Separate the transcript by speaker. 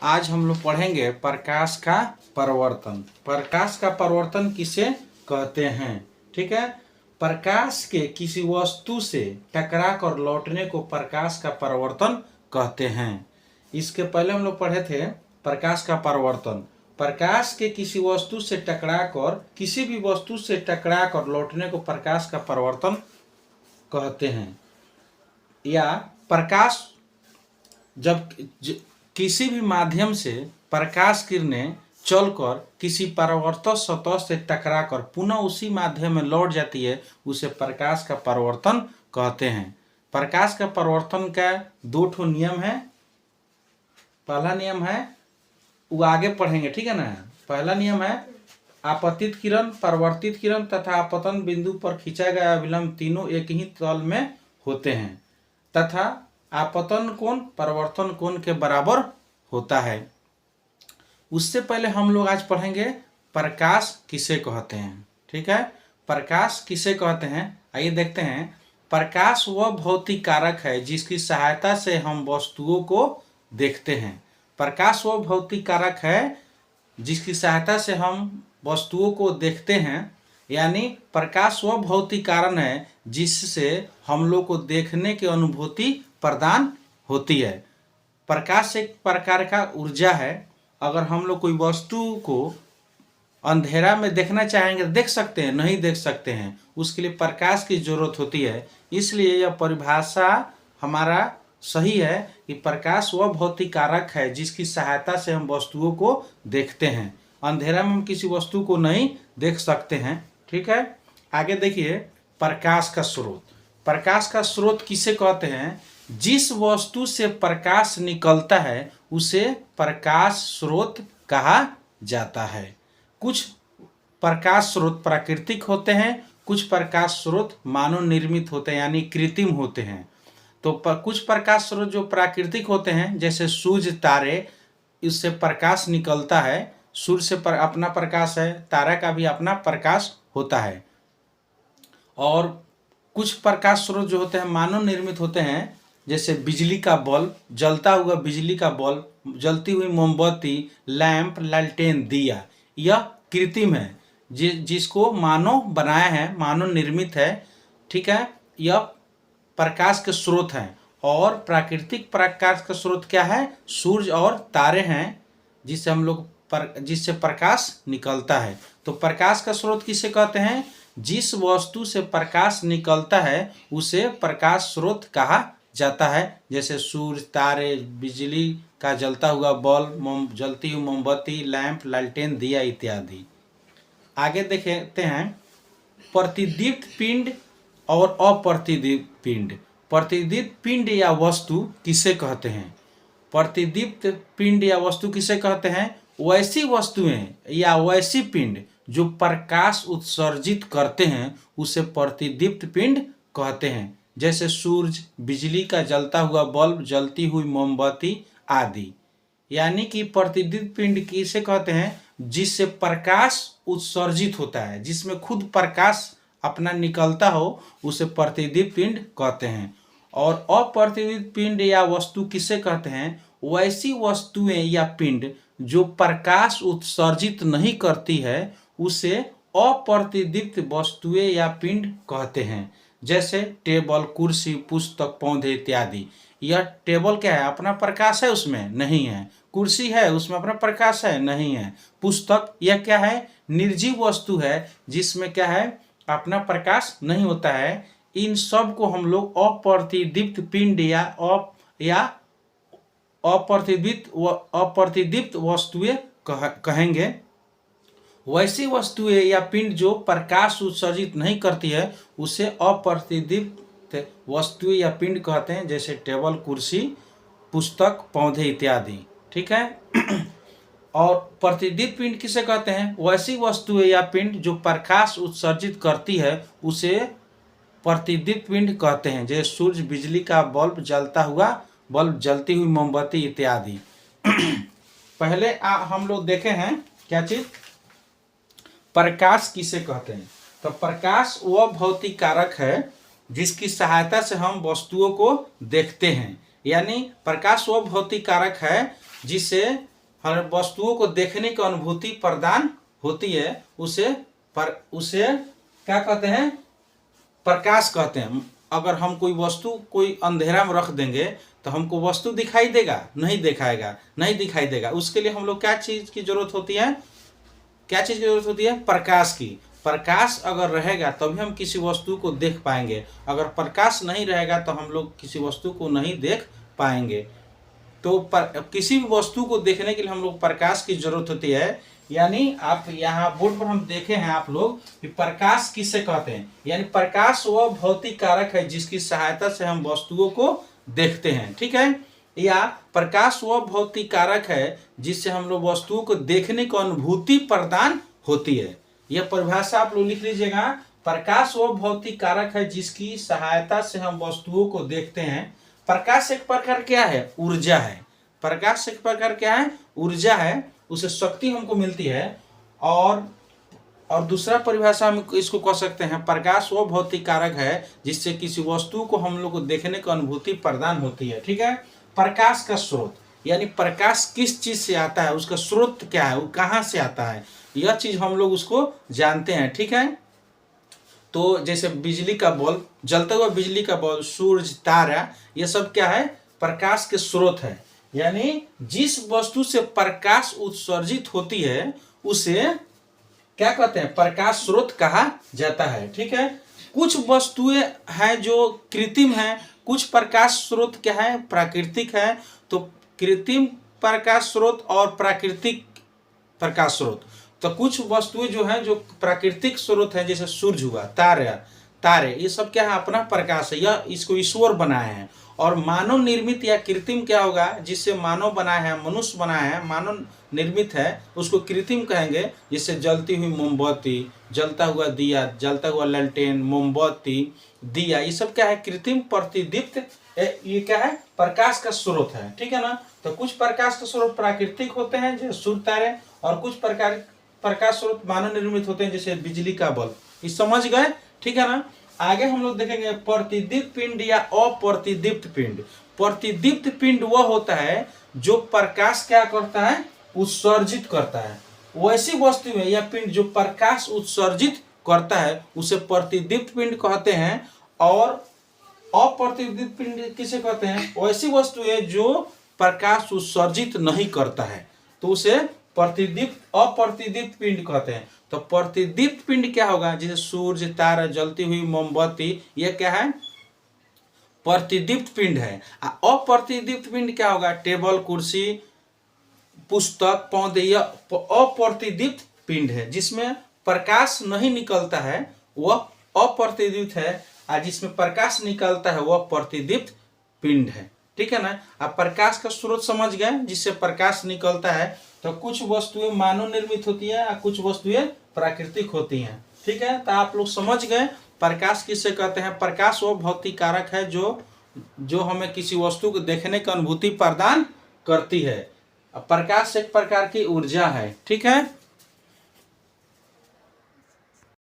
Speaker 1: आज हम लोग पढ़ेंगे प्रकाश का परावर्तन। प्रकाश का परावर्तन किसे कहते हैं? ठीक है, प्रकाश के किसी वस्तु से टकरा कर लौटने को प्रकाश का परावर्तन कहते हैं। इसके पहले हम लोग पढ़े थे प्रकाश का परावर्तन। प्रकाश के किसी वस्तु से टकराकर किसी भी वस्तु से टकराकर लौटने को प्रकाश का परावर्तन कहते हैं। या प्रकाश जब किसी भी माध्यम से प्रकाश किरणें चलकर किसी परावर्तक सतह से टकराकर पुनः उसी माध्यम में लौट जाती है, उसे प्रकाश का परावर्तन कहते हैं। प्रकाश का परावर्तन का दो ठो नियम है। पहला नियम है, वो आगे पढ़ेंगे, ठीक है ना। पहला नियम है आपतित किरण, परावर्तित किरण तथा आपतन बिंदु पर खींचा गया अभिलंब तीनों एक ही तल में होते हैं तथा आपतन कोण परावर्तन कोण के बराबर होता है। उससे पहले हम लोग आज पढ़ेंगे प्रकाश किसे कहते हैं। ठीक है, प्रकाश किसे कहते हैं, आइए देखते हैं। प्रकाश वह भौतिक कारक है जिसकी सहायता से हम वस्तुओं को देखते हैं। प्रकाश वह भौतिक कारक है जिसकी सहायता से हम वस्तुओं को देखते हैं, यानी प्रकाश वह भौतिक कारण है जिससे हम लोग को देखने की अनुभूति प्रदान होती है। प्रकाश एक प्रकार का ऊर्जा है। अगर हम लोग कोई वस्तु को अंधेरा में देखना चाहेंगे देख सकते हैं, नहीं देख सकते हैं, उसके लिए प्रकाश की जरूरत होती है। इसलिए यह परिभाषा हमारा सही है कि प्रकाश वह भौतिक कारक है जिसकी सहायता से हम वस्तुओं को देखते हैं। अंधेरा में हम किसी वस्तु को नहीं देख सकते हैं। ठीक है, आगे देखिए प्रकाश का स्रोत। प्रकाश का स्रोत किसे कहते हैं? जिस वस्तु से प्रकाश निकलता है उसे प्रकाश स्रोत कहा जाता है। कुछ प्रकाश स्रोत प्राकृतिक होते हैं, कुछ प्रकाश स्रोत मानव निर्मित होते हैं यानी कृत्रिम होते हैं। तो कुछ प्रकाश स्रोत जो प्राकृतिक होते हैं जैसे सूर्य, तारे, इससे प्रकाश निकलता है। सूर्य से अपना प्रकाश है, तारा का भी अपना प्रकाश होता है। और कुछ प्रकाश स्रोत जो होते हैं मानव निर्मित होते हैं, जैसे बिजली का बल्ब, जलता हुआ बिजली का बल्ब, जलती हुई मोमबत्ती, लैंप, लालटेन, दिया, यह कृत्रिम है जिसको मानव बनाया है, मानव निर्मित है। ठीक है, यह प्रकाश के स्रोत हैं। और प्राकृतिक प्रकाश का स्रोत क्या है? सूर्य और तारे हैं जिससे हम लोग जिससे प्रकाश निकलता है। तो प्रकाश का स्रोत किसे कहते हैं? जिस वस्तु से प्रकाश निकलता है उसे प्रकाश स्रोत कहा जाता है। जैसे सूर्य, तारे, बिजली का जलता हुआ बल्ब, जलती हुई मोमबत्ती, लैंप, लालटेन, दिया इत्यादि। आगे देखते हैं प्रतिदीप्त पिंड और अप्रतिदीप्त पिंड। प्रतिदीप्त पिंड या वस्तु किसे कहते हैं? प्रतिदीप्त पिंड या वस्तु किसे कहते हैं? वैसी वस्तुएं या वैसी पिंड जो प्रकाश उत्सर्जित करते हैं उसे प्रतिदीप्त पिंड कहते हैं। जैसे सूर्य, बिजली का जलता हुआ बल्ब, जलती हुई मोमबत्ती आदि। यानी कि प्रतिदीप्त पिंड किसे कहते हैं? जिससे प्रकाश उत्सर्जित होता है, जिसमें खुद प्रकाश अपना निकलता हो, उसे प्रतिदीप्त पिंड कहते हैं। और अप्रतिदीप्त पिंड या वस्तु किसे कहते हैं? वैसी वस्तुएं या पिंड जो प्रकाश उत्सर्जित नहीं करती है उसे अप्रतिदीप्त वस्तुएं या पिंड कहते हैं। जैसे टेबल, कुर्सी, पुस्तक, पौधे इत्यादि। यह टेबल क्या है? अपना प्रकाश है उसमें? नहीं है। कुर्सी है, उसमें अपना प्रकाश है? नहीं है। पुस्तक यह क्या है? निर्जीव वस्तु है जिसमें क्या है? अपना प्रकाश नहीं होता है। इन सब को हम लोग अप्रतिदीप्त पिंड या अप्रतिदीप्त वस्तुएं कहेंगे। वैसी वस्तुएं या पिंड जो प्रकाश उत्सर्जित नहीं करती है उसे अप्रतिदीप्त वस्तुएं या पिंड कहते हैं। जैसे टेबल, कुर्सी, पुस्तक, पौधे इत्यादि। ठीक है। और प्रतिदीप्त पिंड किसे कहते हैं? वैसी वस्तुएं या पिंड जो प्रकाश उत्सर्जित करती है उसे प्रतिदीप्त पिंड कहते हैं। जैसे सूर्य, बिजली का बल्ब, जलता हुआ बल्ब, जलती हुई मोमबत्ती इत्यादि। पहले हम लोग देखे हैं क्या चीज? प्रकाश किसे कहते हैं? तो प्रकाश वह भौतिक कारक है जिसकी सहायता से हम वस्तुओं को देखते हैं। यानी प्रकाश वह भौतिक कारक है जिससे हर वस्तुओं को देखने की अनुभूति प्रदान होती है, उसे क्या कहते हैं, प्रकाश कहते हैं। अगर हम कोई वस्तु कोई अंधेरा में रख देंगे तो हमको वस्तु दिखाई देगा? नहीं दिखाई देगा। उसके लिए हम लोग क्या चीज की जरूरत होती है? प्रकाश की। प्रकाश अगर रहेगा तभी हम किसी वस्तु को देख पाएंगे। अगर प्रकाश नहीं रहेगा तो हम लोग किसी वस्तु को नहीं देख पाएंगे। तो किसी भी वस्तु को देखने के लिए हम लोग प्रकाश की जरूरत होती है। यानी आप यहाँ बोर्ड पर हम देखे हैं आप लोग कि प्रकाश किसे कहते हैं। यानी प्रकाश वह भौतिक कारक है जिसकी सहायता से हम वस्तुओं को देखते हैं, ठीक है। या प्रकाश वह भौतिक कारक है जिससे हम लोग वस्तुओं को देखने की अनुभूति प्रदान होती है। यह परिभाषा आप लोग लिख लीजिएगा। प्रकाश वह भौतिक कारक है जिसकी सहायता से हम वस्तुओं को देखते हैं। प्रकाश एक प्रकार क्या है? ऊर्जा है। प्रकाश एक प्रकार क्या है? ऊर्जा है। उसे शक्ति हमको मिलती है। और दूसरा परिभाषा हम इसको कह सकते हैं, प्रकाश वो भौतिक कारक है जिससे किसी वस्तु को हम लोग को देखने की अनुभूति प्रदान होती है, ठीक है। प्रकाश का स्रोत, यानी प्रकाश किस चीज से आता है, उसका स्रोत क्या है, वो कहाँ से आता है, यह चीज हम लोग उसको जानते हैं, ठीक है। तो जैसे बिजली का बल्ब, जलता हुआ बिजली का बल्ब, सूरज, तारा, ये सब क्या है? प्रकाश के स्रोत है। यानी जिस वस्तु से प्रकाश उत्सर्जित होती है उसे क्या कहते हैं? प्रकाश स्रोत कहा जाता है, ठीक है। कुछ वस्तुएं हैं जो कृत्रिम हैं, कुछ प्रकाश स्रोत क्या है? प्राकृतिक है। तो कृत्रिम प्रकाश स्रोत और प्राकृतिक प्रकाश स्रोत, तो कुछ वस्तुएं जो हैं जो प्राकृतिक स्रोत हैं, जैसे सूर्य हुआ, तारे, ये सब क्या है? अपना प्रकाश है। यह इसको ईश्वर बनाए हैं। और मानव निर्मित या कृत्रिम क्या होगा? जिससे मानव बनाया है, मनुष्य बनाया है, मानव निर्मित है, उसको कृत्रिम कहेंगे। जिससे जलती हुई मोमबत्ती, जलता हुआ दिया, जलता हुआ ललटेन, मोमबत्ती, दिया, ये सब क्या है? कृत्रिम प्रतिदीप्त, ये क्या है? प्रकाश का स्रोत है, ठीक है ना। तो कुछ प्रकाश के स्रोत प्राकृतिक होते हैं जैसे सूर्य, तारे, और कुछ प्रकाश स्रोत मानव निर्मित होते हैं जैसे बिजली का बल्ब। ये समझ गए, ठीक है ना। आगे हम लोग देखेंगे प्रतिदीप्त पिंड या अप्रतिदीप्त पिंड। प्रतिदीप्त पिंड वह होता है जो प्रकाश क्या करता है? उत्सर्जित करता है। वैसी वस्तु में या पिंड जो प्रकाश उत्सर्जित करता है उसे प्रतिदीप्त पिंड कहते हैं। और अप्रतिदीप्त पिंड किसे कहते हैं? वैसी वस्तु है जो प्रकाश उत्सर्जित नहीं करता है, तो उसे अप्रतिदीप्त पिंड कहते हैं। तो प्रतिदीप्त पिंड क्या होगा? जैसे सूर्य, तारा, जलती हुई मोमबत्ती, यह क्या है? प्रतिदीप्त पिंड है। अप्रतिदीप्त पिंड क्या होगा? टेबल, कुर्सी, पुस्तक, पौधे, यह अप्रतिदीप्त पिंड है। जिसमें प्रकाश नहीं निकलता है वह अप्रतिदीप्त है, और जिसमें प्रकाश निकलता है वह प्रतिदीप्त पिंड है, ठीक है ना। आप प्रकाश का स्रोत समझ गए, जिससे प्रकाश निकलता है। तो कुछ वस्तुएं मानव निर्मित होती है और कुछ वस्तुएं प्राकृतिक होती हैं, ठीक है। तो आप लोग समझ गए प्रकाश किसे कहते हैं। प्रकाश वो भौतिक कारक है जो हमें किसी वस्तु को देखने की अनुभूति प्रदान करती है। प्रकाश एक प्रकार की ऊर्जा है, ठीक है।